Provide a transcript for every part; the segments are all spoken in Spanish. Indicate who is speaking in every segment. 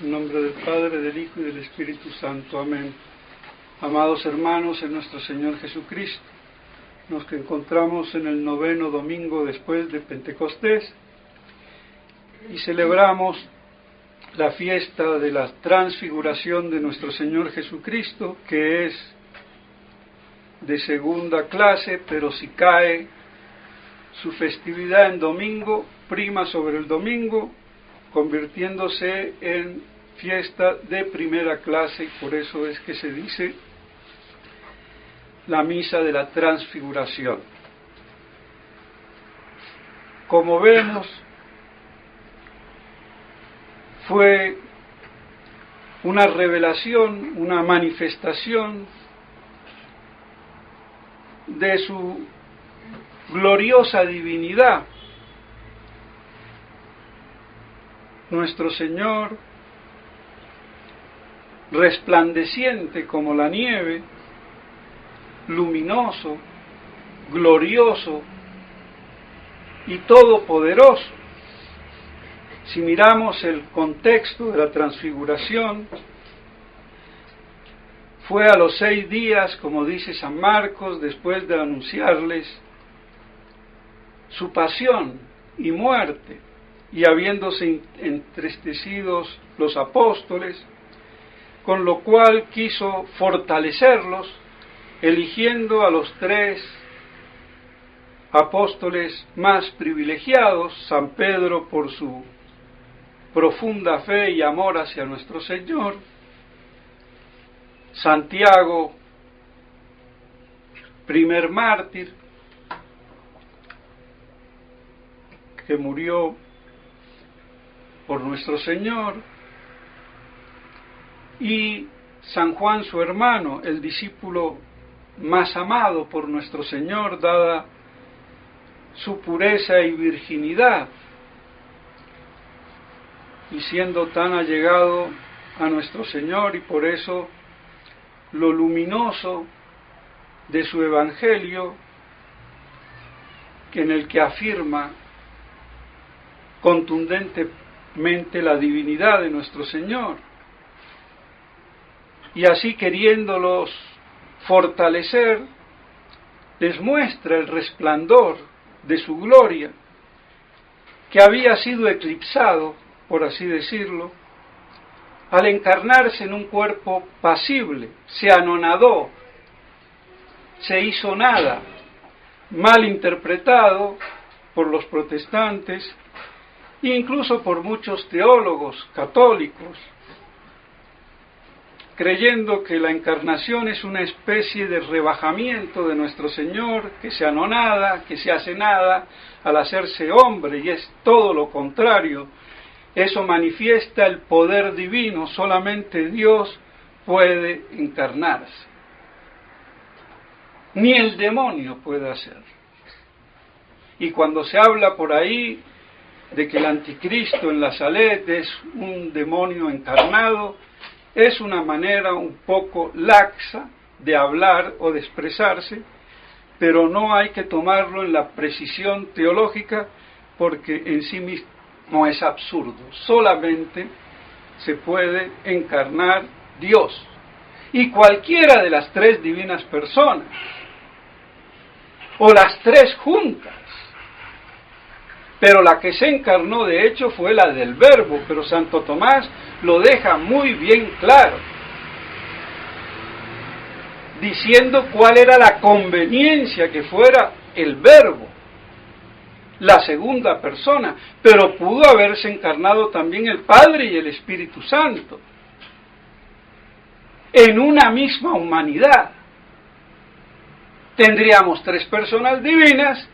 Speaker 1: En nombre del Padre, del Hijo y del Espíritu Santo. Amén. Amados hermanos en nuestro Señor Jesucristo, nos que encontramos en el 9º domingo después de Pentecostés y celebramos la fiesta de la transfiguración de nuestro Señor Jesucristo, que es de segunda clase, pero si cae su festividad en domingo, prima sobre el domingo, convirtiéndose en fiesta de primera clase, y por eso es que se dice la misa de la transfiguración. Como vemos, fue una revelación, una manifestación de su gloriosa divinidad. Nuestro Señor, resplandeciente como la nieve, luminoso, glorioso y todopoderoso. Si miramos el contexto de la transfiguración, fue a los 6 días, como dice San Marcos, después de anunciarles su pasión y muerte, y habiéndose entristecidos los apóstoles, con lo cual quiso fortalecerlos, eligiendo a los 3 apóstoles más privilegiados: San Pedro por su profunda fe y amor hacia nuestro Señor, Santiago, primer mártir, que murió por nuestro Señor, y San Juan, su hermano, el discípulo más amado por nuestro Señor, dada su pureza y virginidad, y siendo tan allegado a nuestro Señor, y por eso lo luminoso de su Evangelio, en el que afirma contundentemente la divinidad de nuestro Señor, y así queriéndolos fortalecer, les muestra el resplandor de su gloria, que había sido eclipsado, por así decirlo, al encarnarse en un cuerpo pasible. Se anonadó, se hizo nada, mal interpretado por los protestantes, incluso por muchos teólogos católicos, creyendo que la encarnación es una especie de rebajamiento de nuestro Señor, que se anonada, que se hace nada al hacerse hombre, y es todo lo contrario. Eso manifiesta el poder divino, solamente Dios puede encarnarse. Ni el demonio puede hacerlo. Y cuando se habla por ahí de que el anticristo en la Salet es un demonio encarnado, es una manera un poco laxa de hablar o de expresarse, pero no hay que tomarlo en la precisión teológica, porque en sí mismo es absurdo. Solamente se puede encarnar Dios, y cualquiera de las 3 divinas personas, o las 3 juntas. Pero la que se encarnó de hecho fue la del Verbo, pero Santo Tomás lo deja muy bien claro, diciendo cuál era la conveniencia que fuera el Verbo, la segunda persona, pero pudo haberse encarnado también el Padre y el Espíritu Santo, en una misma humanidad. Tendríamos 3 personas divinas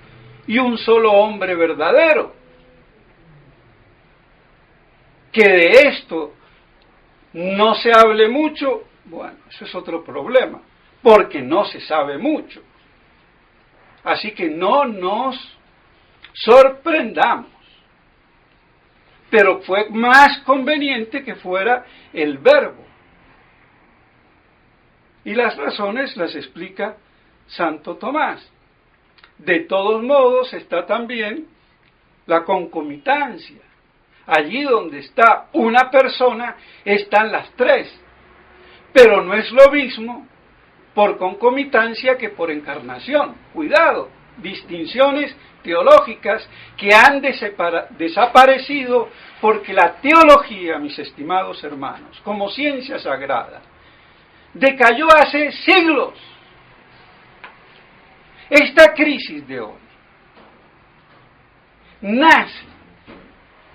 Speaker 1: y un solo hombre verdadero. Que de esto no se hable mucho, bueno, eso es otro problema, porque no se sabe mucho. Así que no nos sorprendamos. Pero fue más conveniente que fuera el Verbo. Y las razones las explica Santo Tomás. De todos modos está también la concomitancia. Allí donde está una persona, están las tres. Pero no es lo mismo por concomitancia que por encarnación. Cuidado, distinciones teológicas que han desaparecido porque la teología, mis estimados hermanos, como ciencia sagrada, decayó hace siglos. Esta crisis de hoy nace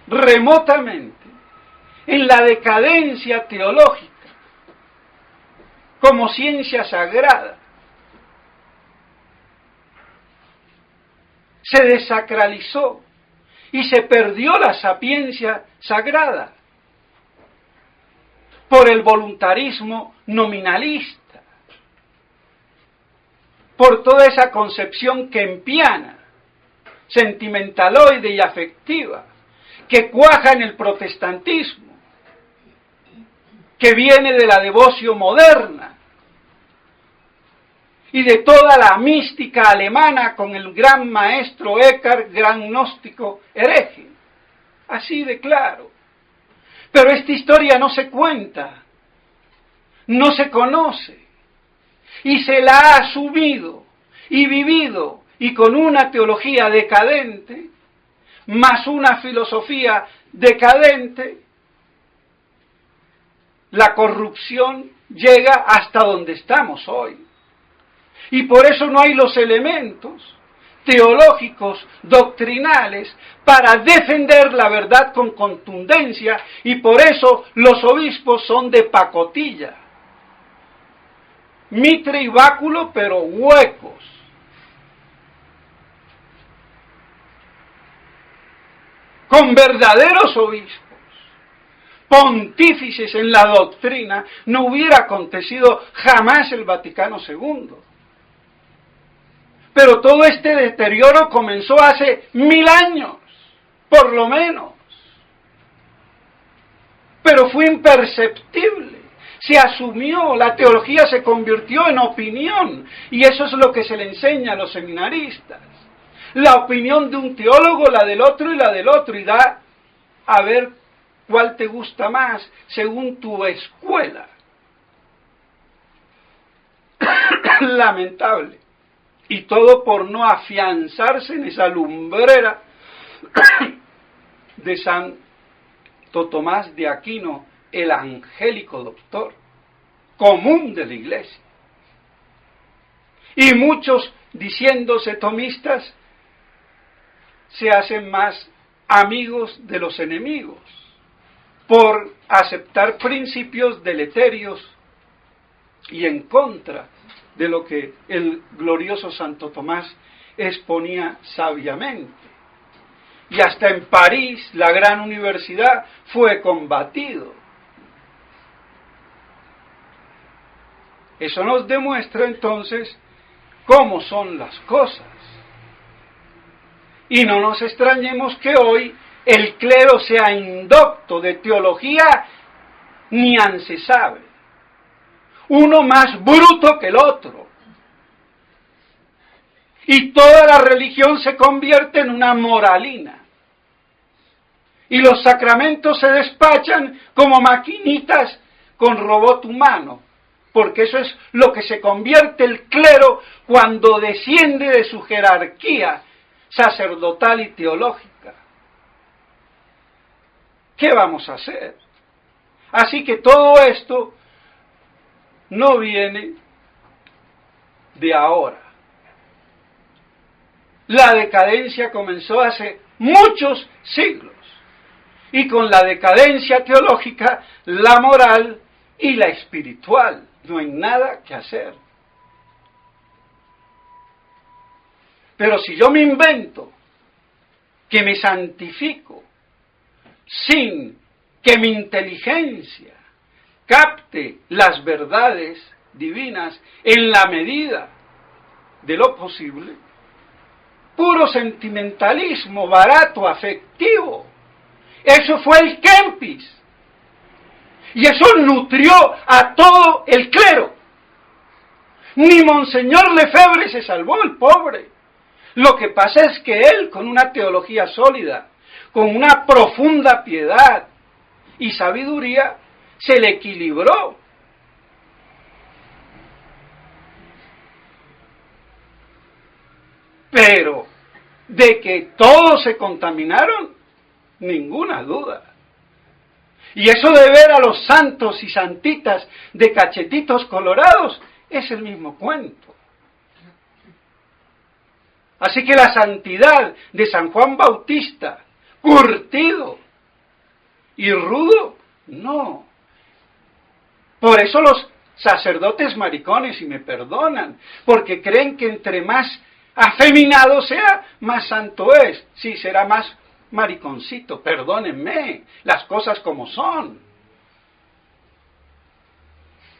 Speaker 1: remotamente en la decadencia teológica como ciencia sagrada. Se desacralizó y se perdió la sapiencia sagrada por el voluntarismo nominalista, por toda esa concepción kempiana, sentimentaloide y afectiva, que cuaja en el protestantismo, que viene de la devoción moderna y de toda la mística alemana con el gran maestro Eckhart, gran gnóstico hereje. Así de claro. Pero esta historia no se cuenta, no se conoce, y se la ha asumido y vivido, y con una teología decadente, más una filosofía decadente, la corrupción llega hasta donde estamos hoy. Y por eso no hay los elementos teológicos, doctrinales, para defender la verdad con contundencia, y por eso los obispos son de pacotilla, mitre y báculo, pero huecos. Con verdaderos obispos, pontífices en la doctrina, no hubiera acontecido jamás el Vaticano II. Pero todo este deterioro comenzó hace 1000 años, por lo menos. Pero fue imperceptible. Se asumió, la teología se convirtió en opinión, y eso es lo que se le enseña a los seminaristas. La opinión de un teólogo, la del otro y la del otro, y da a ver cuál te gusta más según tu escuela. Lamentable. Y todo por no afianzarse en esa lumbrera de Santo Tomás de Aquino, el angélico doctor, común de la Iglesia. Y muchos, diciéndose tomistas, se hacen más amigos de los enemigos por aceptar principios deleterios y en contra de lo que el glorioso Santo Tomás exponía sabiamente. Y hasta en París, la gran universidad, fue combatido. Eso nos demuestra entonces cómo son las cosas. Y no nos extrañemos que hoy el clero sea indocto de teología, ni se sabe. Uno más bruto que el otro. Y toda la religión se convierte en una moralina. Y los sacramentos se despachan como maquinitas con robot humano. Porque eso es lo que se convierte el clero cuando desciende de su jerarquía sacerdotal y teológica. ¿Qué vamos a hacer? Así que todo esto no viene de ahora. La decadencia comenzó hace muchos siglos, y con la decadencia teológica, la moral y la espiritual. No hay nada que hacer. Pero si yo me invento que me santifico sin que mi inteligencia capte las verdades divinas en la medida de lo posible, puro sentimentalismo barato, afectivo. Eso fue el Kempis. Y eso nutrió a todo el clero. Ni Monseñor Lefebvre se salvó, el pobre. Lo que pasa es que él, con una teología sólida, con una profunda piedad y sabiduría, se le equilibró. Pero de que todos se contaminaron, ninguna duda. Y eso de ver a los santos y santitas de cachetitos colorados es el mismo cuento. Así que la santidad de San Juan Bautista, curtido y rudo, no. Por eso los sacerdotes maricones, y me perdonan, porque creen que entre más afeminado sea, más santo es. Sí, será más mariconcito, perdónenme, las cosas como son.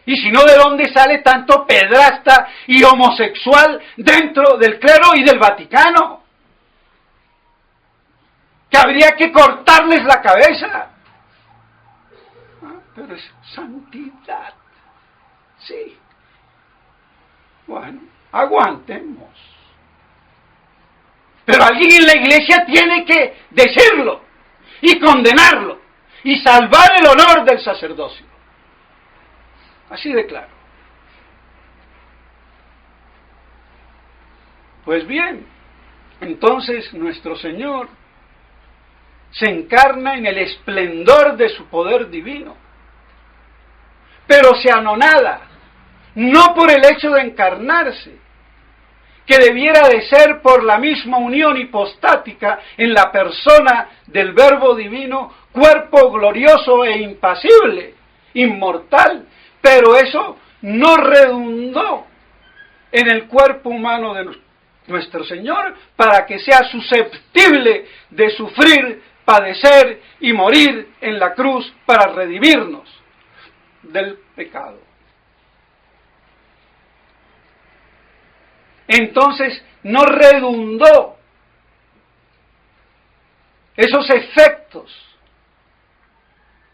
Speaker 1: Y si no, ¿de dónde sale tanto pedrasta y homosexual dentro del clero y del Vaticano? Que habría que cortarles la cabeza. Pero es santidad. Sí. Bueno, aguantemos. Pero alguien en la iglesia tiene que decirlo y condenarlo y salvar el honor del sacerdocio. Así de claro. Pues bien, entonces nuestro Señor se encarna en el esplendor de su poder divino, pero se anonada, no por el hecho de encarnarse, que debiera de ser por la misma unión hipostática en la persona del Verbo divino, cuerpo glorioso e impasible, inmortal, pero eso no redundó en el cuerpo humano de nuestro Señor para que sea susceptible de sufrir, padecer y morir en la cruz para redimirnos del pecado. Entonces no redundó esos efectos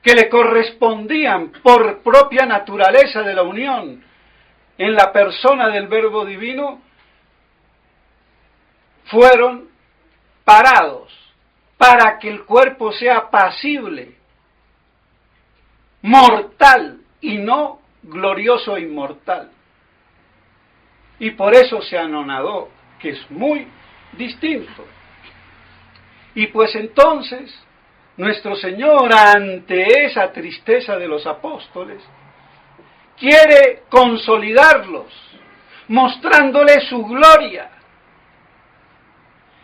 Speaker 1: que le correspondían por propia naturaleza de la unión en la persona del Verbo divino, fueron parados para que el cuerpo sea pasible, mortal y no glorioso e inmortal. Y por eso se anonadó, que es muy distinto. Y pues entonces, nuestro Señor, ante esa tristeza de los apóstoles, quiere consolidarlos, mostrándoles su gloria.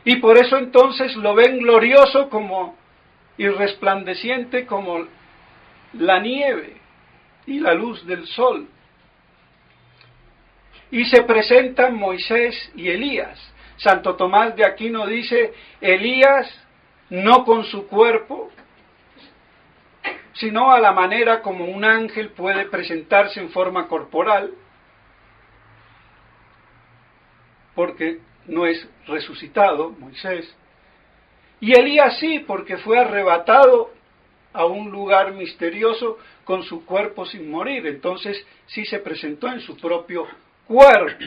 Speaker 1: Y por eso entonces lo ven glorioso como y resplandeciente como la nieve y la luz del sol. Y se presentan Moisés y Elías. Santo Tomás de Aquino dice, Elías no con su cuerpo, sino a la manera como un ángel puede presentarse en forma corporal, porque no es resucitado, Moisés. Y Elías sí, porque fue arrebatado a un lugar misterioso con su cuerpo sin morir. Entonces sí se presentó en su propio cuerpo.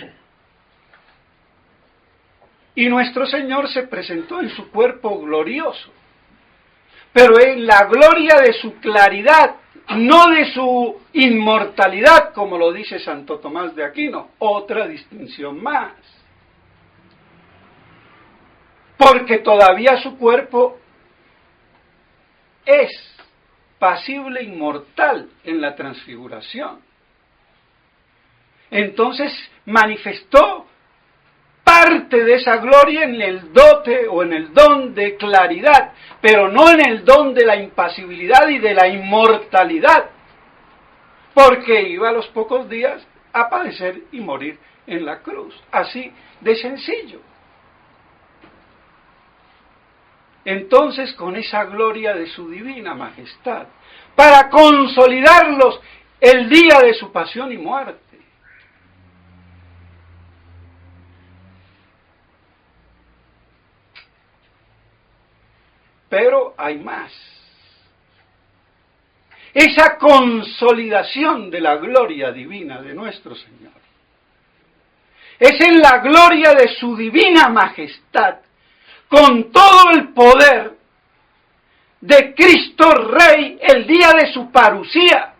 Speaker 1: Y nuestro Señor se presentó en su cuerpo glorioso, pero en la gloria de su claridad, no de su inmortalidad, como lo dice Santo Tomás de Aquino. Otra distinción más. Porque todavía su cuerpo es pasible inmortal en la transfiguración. Entonces manifestó parte de esa gloria en el dote o en el don de claridad, pero no en el don de la impasibilidad y de la inmortalidad, porque iba a los pocos días a padecer y morir en la cruz, así de sencillo. Entonces, con esa gloria de su divina majestad, para consolidarlos el día de su pasión y muerte. Pero hay más. Esa consolidación de la gloria divina de nuestro Señor es en la gloria de su divina majestad, con todo el poder de Cristo Rey el día de su parusía.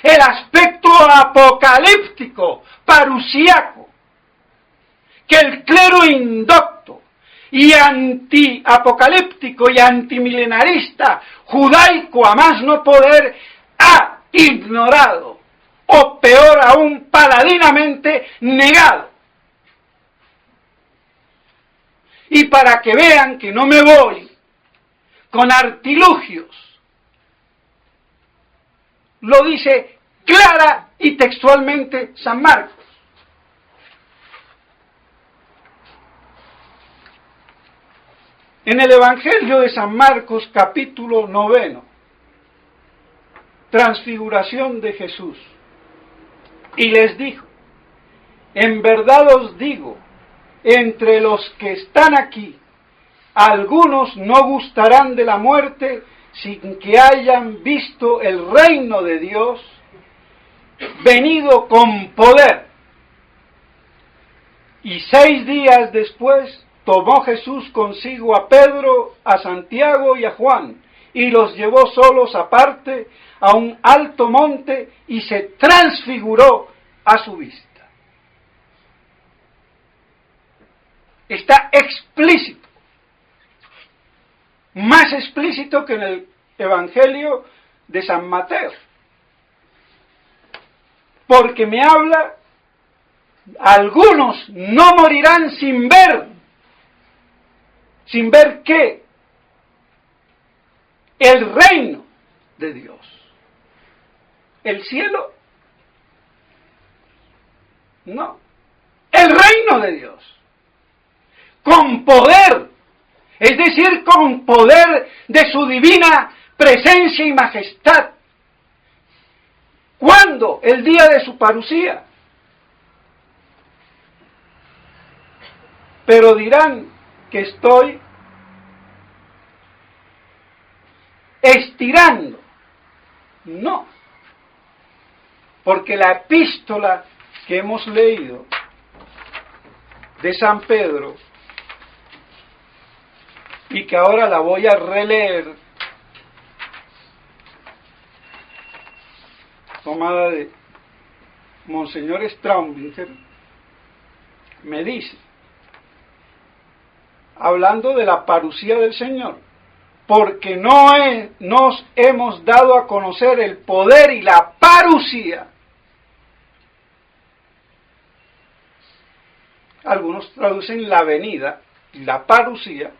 Speaker 1: El aspecto apocalíptico, parusíaco, que el clero indocto y antiapocalíptico y antimilenarista judaico a más no poder ha ignorado, o peor aún, paladinamente negado. Y para que vean que no me voy con artilugios, lo dice clara y textualmente San Marcos. En el Evangelio de San Marcos, capítulo 9, transfiguración de Jesús. Y les dijo: en verdad os digo, entre los que están aquí, algunos no gustarán de la muerte sin que hayan visto el reino de Dios venido con poder. Y 6 días después tomó Jesús consigo a Pedro, a Santiago y a Juan, y los llevó solos aparte a un alto monte y se transfiguró a su vista. Está explícito, más explícito que en el Evangelio de San Mateo, porque me habla: algunos no morirán sin ver. ¿Sin ver qué? El reino de Dios. ¿El cielo? No. El reino de Dios. Con poder. Es decir, con poder de su divina presencia y majestad. ¿Cuándo? El día de su parusía. Pero dirán que estoy estirando. No, porque la epístola que hemos leído de San Pedro, y que ahora la voy a releer, tomada de Monseñor Straubinger, me dice, hablando de la parusía del Señor: porque nos hemos dado a conocer el poder y la parusía. Algunos traducen la venida y la parusía.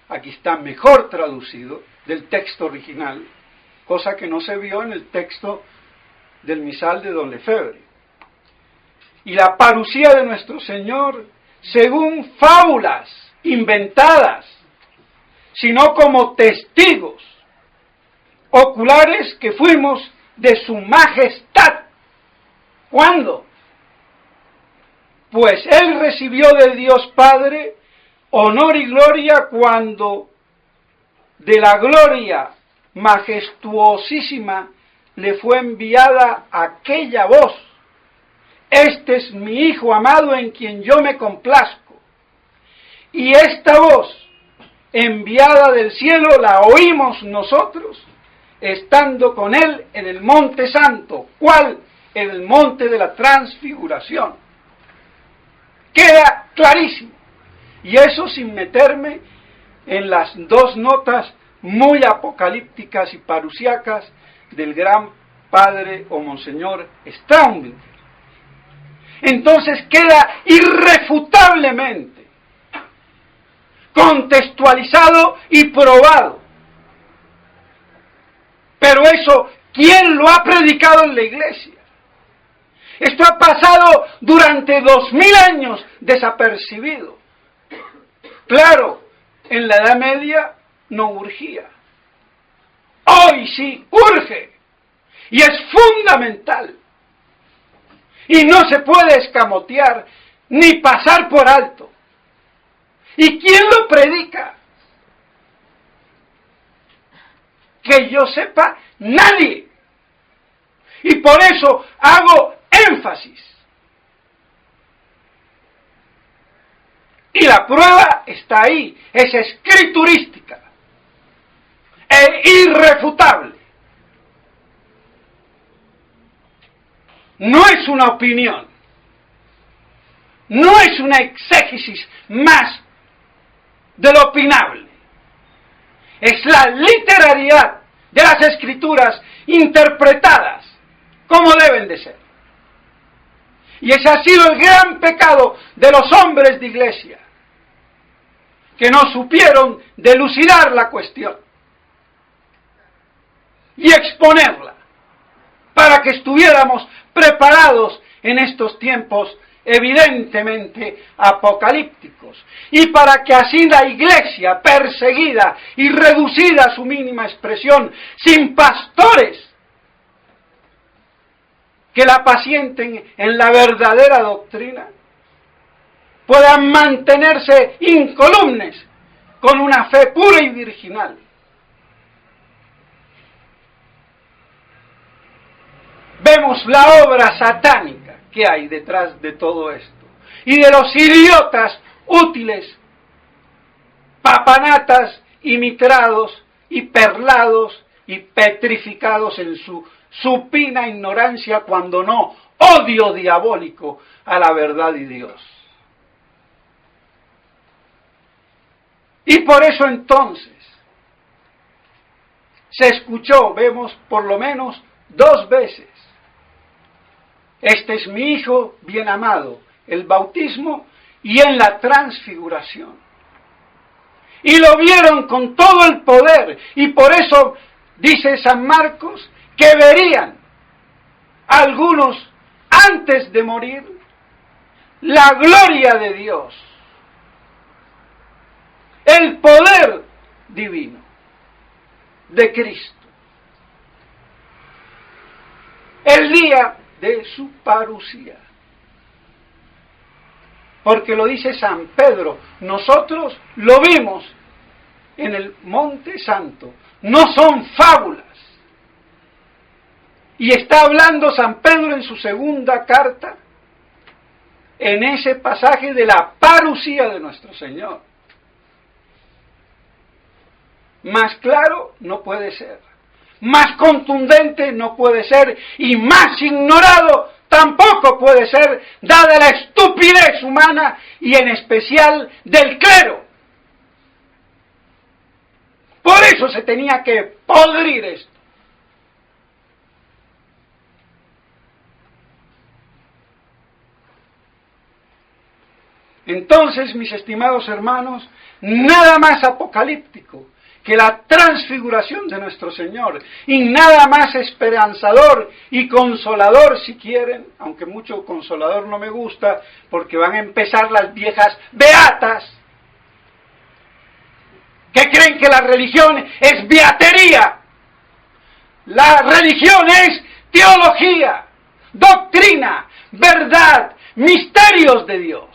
Speaker 1: Aquí está mejor traducido del texto original, cosa que no se vio en el texto del misal de Don Lefebvre. Y la parusía de nuestro Señor, según fábulas inventadas, sino como testigos oculares que fuimos de su majestad. ¿Cuándo? Pues Él recibió de Dios Padre honor y gloria cuando de la gloria majestuosísima le fue enviada aquella voz: este es mi Hijo amado en quien yo me complazco. Y esta voz enviada del cielo la oímos nosotros estando con Él en el Monte Santo. ¿Cuál? En el Monte de la Transfiguración. Queda clarísimo. Y eso sin meterme en las 2 notas muy apocalípticas y parusiacas del gran padre o Monseñor Straubinger. Entonces queda irrefutablemente contextualizado y probado. Pero eso, ¿quién lo ha predicado en la Iglesia? Esto ha pasado durante 2000 años desapercibido. Claro, en la Edad Media no urgía. Hoy sí urge. Y es fundamental. Y no se puede escamotear ni pasar por alto. ¿Y quién lo predica? Que yo sepa, nadie. Y por eso hago énfasis. Y la prueba está ahí, es escriturística. e irrefutable. No es una opinión, no es una exégesis más de lo opinable. Es la literalidad de las Escrituras interpretadas como deben de ser. Y ese ha sido el gran pecado de los hombres de iglesia, que no supieron delucidar la cuestión y exponerla para que estuviéramos preparados en estos tiempos evidentemente apocalípticos, y para que así la iglesia perseguida y reducida a su mínima expresión, sin pastores que la pacienten en la verdadera doctrina, puedan mantenerse incolumes con una fe pura y virginal. Vemos la obra satánica que hay detrás de todo esto, y de los idiotas útiles, papanatas y mitrados y perlados y petrificados en su supina ignorancia, cuando no odio diabólico a la verdad de Dios. Y por eso entonces se escuchó, vemos por lo menos 2 veces, este es mi Hijo bien amado, el bautismo y en la transfiguración. Y lo vieron con todo el poder, y por eso dice San Marcos que verían algunos antes de morir la gloria de Dios, el poder divino de Cristo, el día de su parusía. Porque lo dice San Pedro, nosotros lo vimos en el Monte Santo, no son fábulas. Y está hablando San Pedro en su segunda carta, en ese pasaje de la parusía de nuestro Señor. Más claro no puede ser, más contundente no puede ser, y más ignorado tampoco puede ser, dada la estupidez humana y en especial del clero. Por eso se tenía que podrir esto. Entonces, mis estimados hermanos, nada más apocalíptico que la transfiguración de nuestro Señor, y nada más esperanzador y consolador, si quieren, aunque mucho consolador no me gusta, porque van a empezar las viejas beatas, que creen que la religión es beatería. La religión es teología, doctrina, verdad, misterios de Dios.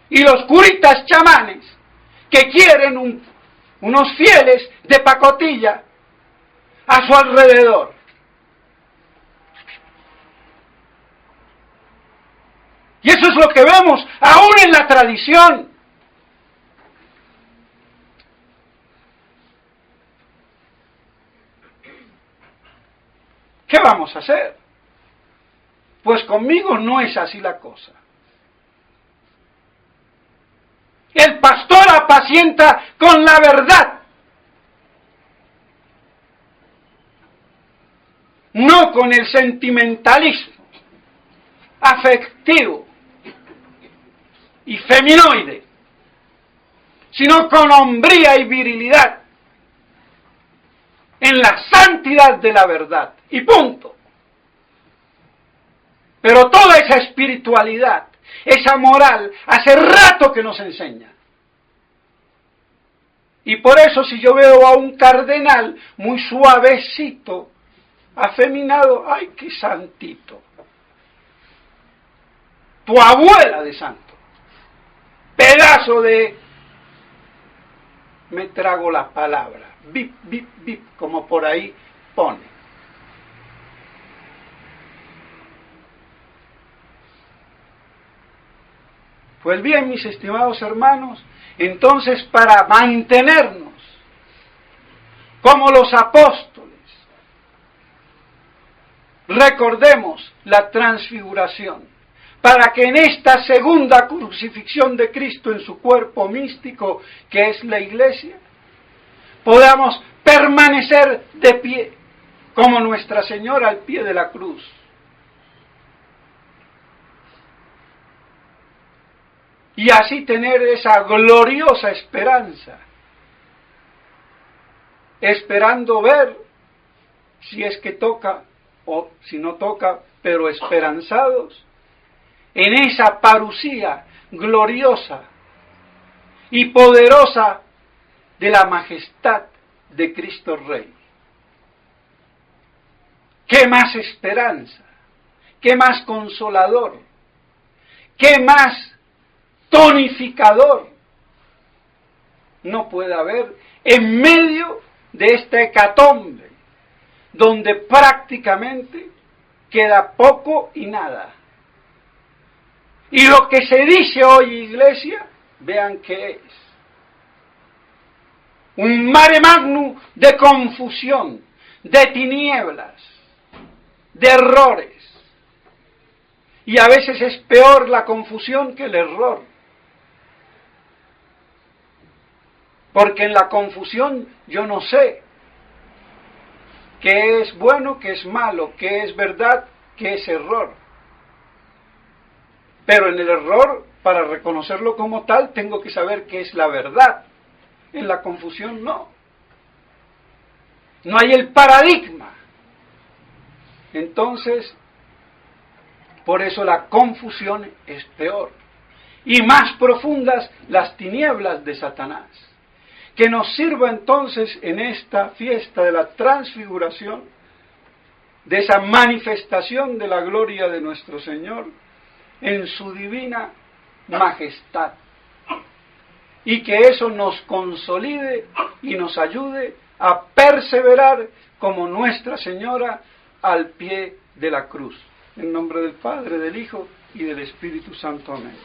Speaker 1: Y los curitas chamanes que quieren unos fieles de pacotilla a su alrededor. Y eso es lo que vemos aún en la tradición. ¿Qué vamos a hacer? Pues conmigo no es así la cosa. El pastor apacienta con la verdad, no con el sentimentalismo afectivo y feminoide, sino con hombría y virilidad, en la santidad de la verdad, y punto. Pero toda esa espiritualidad, esa moral, hace rato que nos enseña. Y por eso, si yo veo a un cardenal muy suavecito, afeminado, ¡ay, qué santito! Tu abuela de santo. Pedazo de... me trago la palabra. Bip, bip, bip, como por ahí pone. Pues bien, mis estimados hermanos, entonces para mantenernos como los apóstoles, recordemos la transfiguración, para que en esta segunda crucifixión de Cristo en su cuerpo místico, que es la Iglesia, podamos permanecer de pie, como Nuestra Señora al pie de la cruz. Y así tener esa gloriosa esperanza, esperando ver si es que toca o si no toca, pero esperanzados en esa parusía gloriosa y poderosa de la majestad de Cristo Rey. ¿Qué más esperanza? ¿Qué más consolador? ¿Qué más tonificador no puede haber en medio de esta hecatombe, donde prácticamente queda poco y nada? Y lo que se dice hoy, Iglesia, vean qué es: un mare magnum de confusión, de tinieblas, de errores. Y a veces es peor la confusión que el error. Porque en la confusión yo no sé qué es bueno, qué es malo, qué es verdad, qué es error. Pero en el error, para reconocerlo como tal, tengo que saber qué es la verdad. En la confusión no. No hay el paradigma. Entonces, por eso la confusión es peor. Y más profundas las tinieblas de Satanás. Que nos sirva entonces en esta fiesta de la transfiguración, de esa manifestación de la gloria de nuestro Señor en su divina majestad. Y que eso nos consolide y nos ayude a perseverar como Nuestra Señora al pie de la cruz. En nombre del Padre, del Hijo y del Espíritu Santo. Amén.